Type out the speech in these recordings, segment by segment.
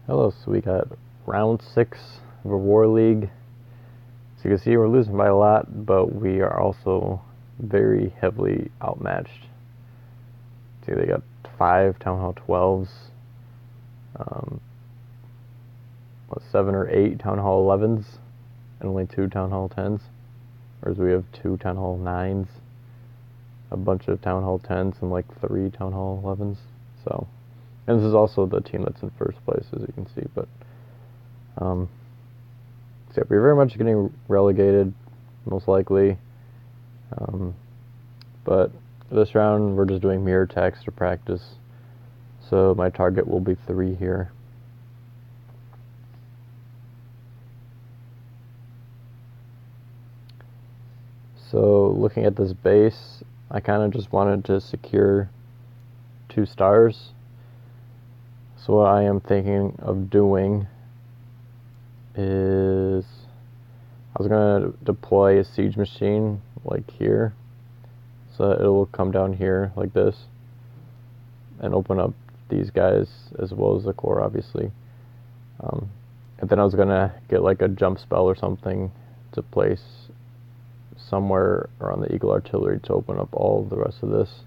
Hello, so we got round 6 of a War League. So you can see we're losing by a lot, but we are also very heavily outmatched. See, they got 5 Town Hall 12s, 7 or 8 Town Hall 11s, and only 2 Town Hall 10s. Whereas we have 2 Town Hall 9s, a bunch of Town Hall 10s, and like 3 Town Hall 11s. So, and this is also the team that's in first place, as you can see, but so we're very much getting relegated, most likely. But this round, we're just doing mirror attacks to practice. So my target will be 3 here. So looking at this base, I kind of just wanted to secure 2 stars. So what I am thinking of doing is I was going to deploy a siege machine like here, so that it will come down here like this and open up these guys as well as the core, obviously. And then I was going to get like a jump spell or something to place somewhere around the Eagle Artillery to open up all the rest of this.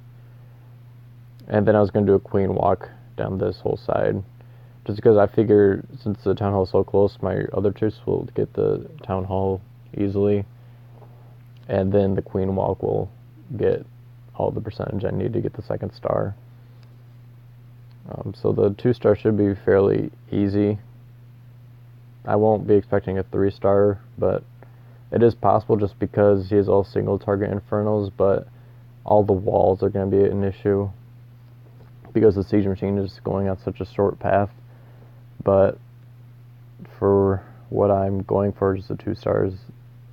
And then I was going to do a queen walk down this whole side, just because I figure since the town hall is so close, my other troops will get the town hall easily, and then the queen walk will get all the percentage I need to get the 2nd star. So the 2 star should be fairly easy. I won't be expecting a 3 star, but it is possible just because he has all single target infernos, but all the walls are going to be an issue because the siege machine is going on such a short path. But for what I'm going for, just the 2 stars,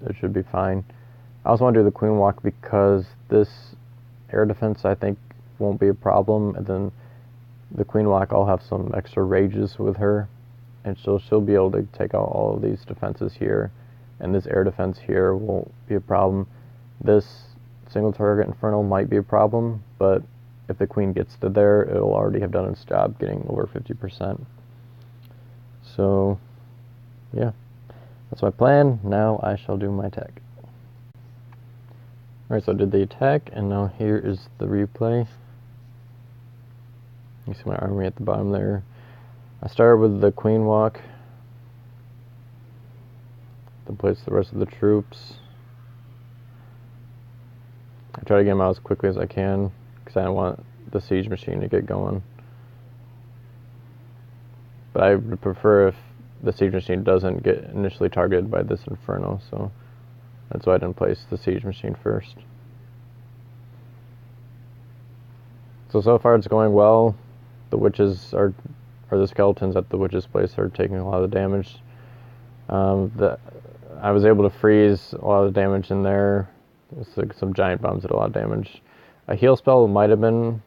it should be fine. I also want to do the queen walk because this air defense I think won't be a problem, and then the queen walk, I'll have some extra rages with her, and she'll be able to take out all of these defenses here, and this air defense here won't be a problem. This single target inferno might be a problem, but if the queen gets to there, it'll already have done its job, getting over 50%. So, yeah, that's my plan. Now I shall do my attack. Alright, so I did the attack, and now here is the replay. You see my army at the bottom there. I started with the queen walk, then place the rest of the troops. I try to get them out as quickly as I can, because I don't want the siege machine to get going. But I would prefer if the siege machine doesn't get initially targeted by this inferno, so that's why I didn't place the siege machine first. So far it's going well. The witches are, or the skeletons at the witches' place are taking a lot of damage. I was able to freeze a lot of damage in there. It's like some giant bombs did a lot of damage. A heal spell might have been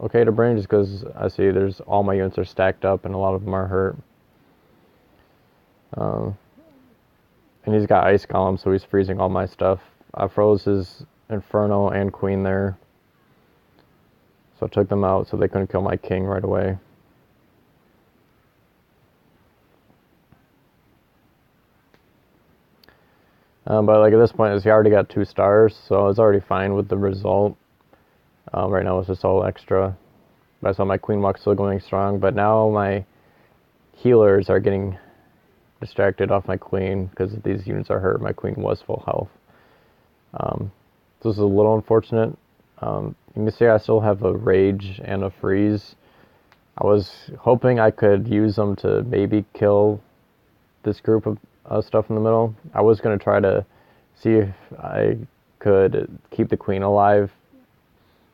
okay to bring, just because I see there's all my units are stacked up and a lot of them are hurt. And he's got ice column, so he's freezing all my stuff. I froze his inferno and queen there, so I took them out so they couldn't kill my king right away. But like at this point, he already got 2 stars, so I was already fine with the result. Right now it's just all extra. But I saw my queen walk still going strong, but now my healers are getting distracted off my queen because these units are hurt. My queen was full health. This is a little unfortunate. You can see I still have a rage and a freeze. I was hoping I could use them to maybe kill this group of stuff in the middle. I was going to try to see if I could keep the queen alive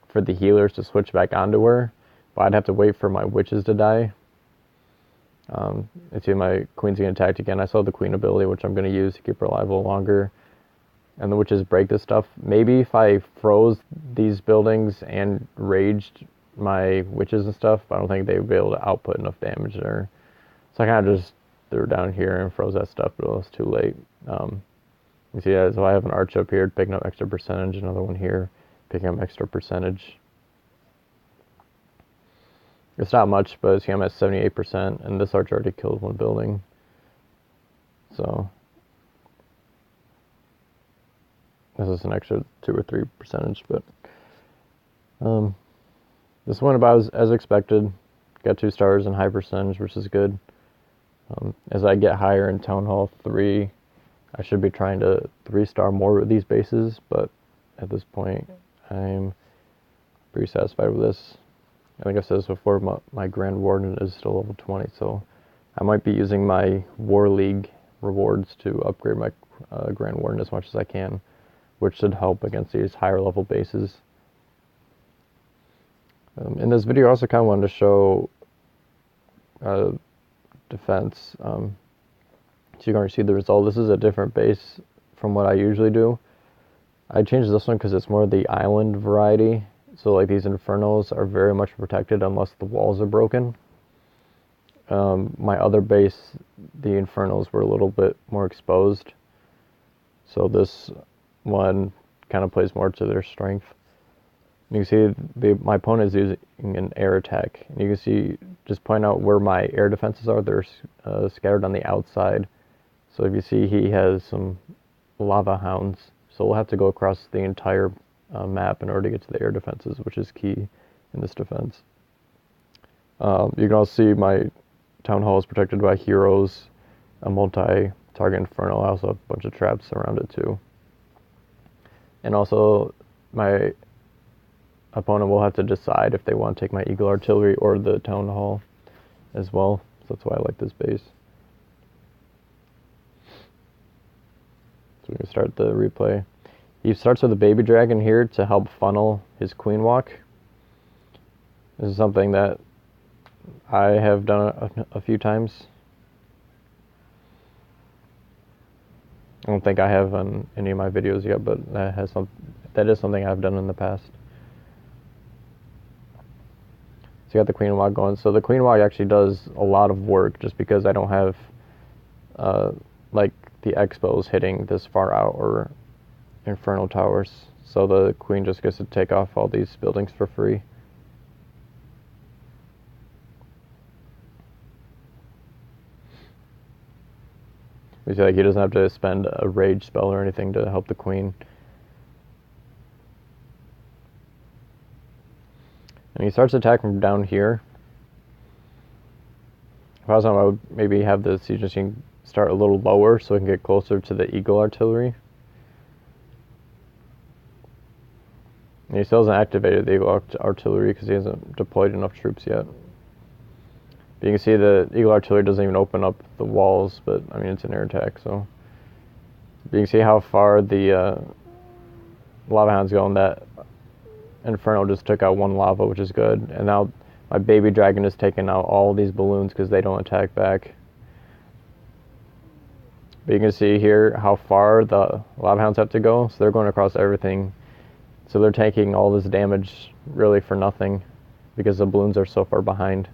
for the healers to switch back onto her, but I'd have to wait for my witches to die. You see my queen's getting attacked again. I still have the queen ability, which I'm going to use to keep her alive a little longer. And the witches break this stuff. Maybe if I froze these buildings and raged my witches and stuff, but I don't think they would be able to output enough damage there. So I kind of just threw it down here and froze that stuff, but it was too late. You see, so I have an arch up here picking up extra percentage, another one here picking up extra percentage. It's not much, but see, I'm at 78%, and this arch already killed one building. So this is an extra 2 or 3%, but this went about as expected. Got 2 stars and high percentage, which is good. As I get higher in Town Hall 3, I should be trying to 3-star more of these bases, but at this point, I'm pretty satisfied with this. I think I've said this before, my Grand Warden is still level 20, so I might be using my War League rewards to upgrade my Grand Warden as much as I can, which should help against these higher level bases. In this video, I also kind of wanted to show defense. So you can already see the result. This is a different base from what I usually do. I changed this one because it's more the island variety. So like these Infernos are very much protected unless the walls are broken. My other base, the Infernos were a little bit more exposed. So this one kind of plays more to their strength. You can see my opponent is using an air attack. And you can see, just point out where my air defenses are. They're scattered on the outside. So if you see, he has some lava hounds. So we'll have to go across the entire map in order to get to the air defenses, which is key in this defense. You can also see my Town Hall is protected by heroes, a multi-target Inferno. I also have a bunch of traps around it too. And also, my opponent will have to decide if they want to take my Eagle Artillery or the Town Hall as well. So that's why I like this base. So we can start the replay. He starts with a baby dragon here to help funnel his queen walk. This is something that I have done a few times. I don't think I have on any of my videos yet, but that is something I've done in the past. So you got the queen walk going. So the queen walk actually does a lot of work just because I don't have like the expos hitting this far out or Inferno towers. So the queen just gets to take off all these buildings for free. You see, like, he doesn't have to spend a rage spell or anything to help the queen. And he starts attacking from down here. If I was on, I would maybe have the siege machine start a little lower so it can get closer to the Eagle Artillery. And he still hasn't activated the Eagle Artillery because he hasn't deployed enough troops yet. But you can see the Eagle Artillery doesn't even open up the walls, but I mean, it's an air attack, so. But you can see how far the lava hound's going. That Inferno just took out one lava, which is good. And now my baby dragon is taking out all these balloons because they don't attack back. But you can see here how far the lava hounds have to go. So they're going across everything. So they're taking all this damage really for nothing because the balloons are so far behind.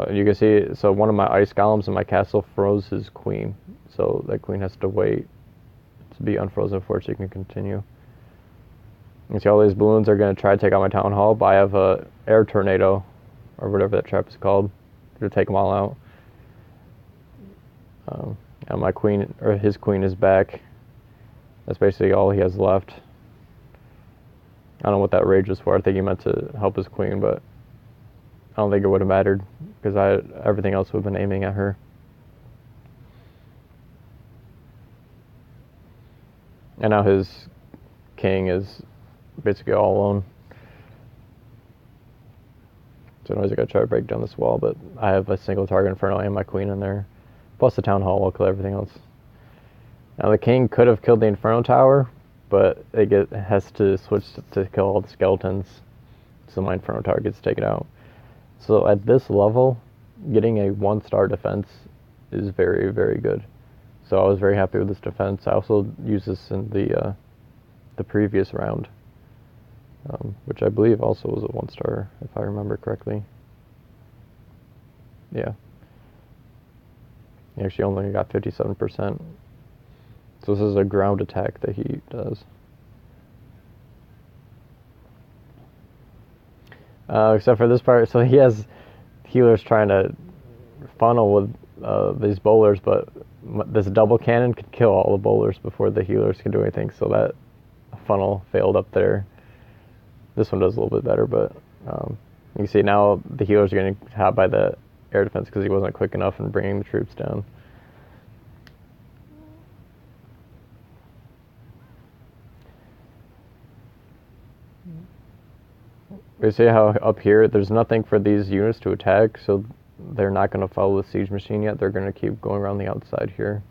You can see, so one of my ice golems in my castle froze his queen. So that queen has to wait to be unfrozen before she can continue. You can see all these balloons are going to try to take out my town hall, but I have a air tornado, or whatever that trap is called, to take them all out. And my queen, or his queen, is back. That's basically all he has left. I don't know what that rage was for. I think he meant to help his queen, but I don't think it would have mattered because everything else would have been aiming at her. And now his king is basically all alone. So anyways, I gotta try to break down this wall, but I have a single target Inferno and my queen in there. Plus the town hall will kill everything else. Now the king could have killed the Inferno tower, but it has to switch to kill all the skeletons. So my Inferno tower gets taken out. So at this level, getting a 1-star defense is very, very good. So I was very happy with this defense. I also used this in the previous round, which I believe also was a 1-star, if I remember correctly. Yeah. He actually only got 57%. So this is a ground attack that he does. Except for this part, so he has healers trying to funnel with these bowlers, but this double cannon could kill all the bowlers before the healers can do anything, so that funnel failed up there. This one does a little bit better, but you can see now the healers are getting hit by the air defense because he wasn't quick enough in bringing the troops down. You see how up here there's nothing for these units to attack, so they're not going to follow the siege machine yet. They're going to keep going around the outside here.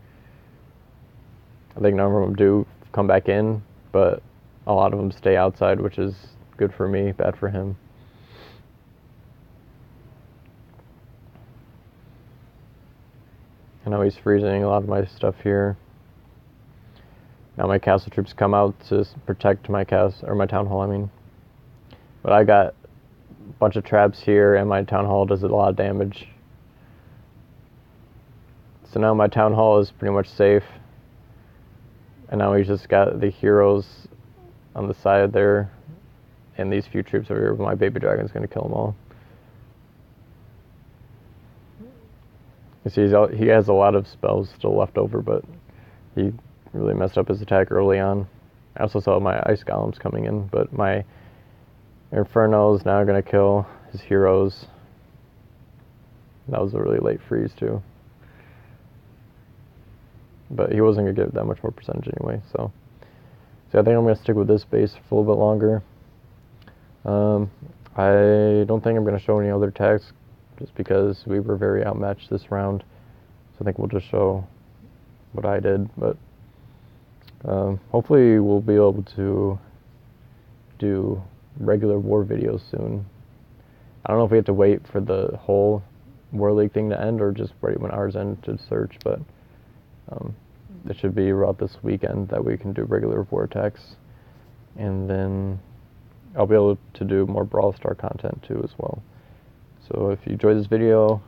I think none of them do come back in, but a lot of them stay outside, which is good for me, bad for him. I know he's freezing a lot of my stuff here. Now my castle troops come out to protect my castle, or my town hall, I mean. But I got a bunch of traps here, and my town hall does a lot of damage. So now my town hall is pretty much safe. And now we just got the heroes on the side there, and these few troops over here. My baby dragon's going to kill them all. You see, he has a lot of spells still left over, but he really messed up his attack early on. I also saw my ice golems coming in, but my Inferno is now going to kill his heroes. That was a really late freeze, too. But he wasn't going to get that much more percentage anyway, so I think I'm going to stick with this base for a little bit longer. I don't think I'm going to show any other attacks, just because we were very outmatched this round. So I think we'll just show what I did, but hopefully we'll be able to do regular war videos soon. I don't know if we have to wait for the whole War League thing to end or just wait when ours ends to search, but it should be around this weekend that we can do regular war attacks, and then I'll be able to do more Brawl Star content too as well. So if you enjoyed this video,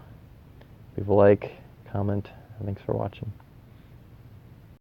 leave a like, comment, and thanks for watching.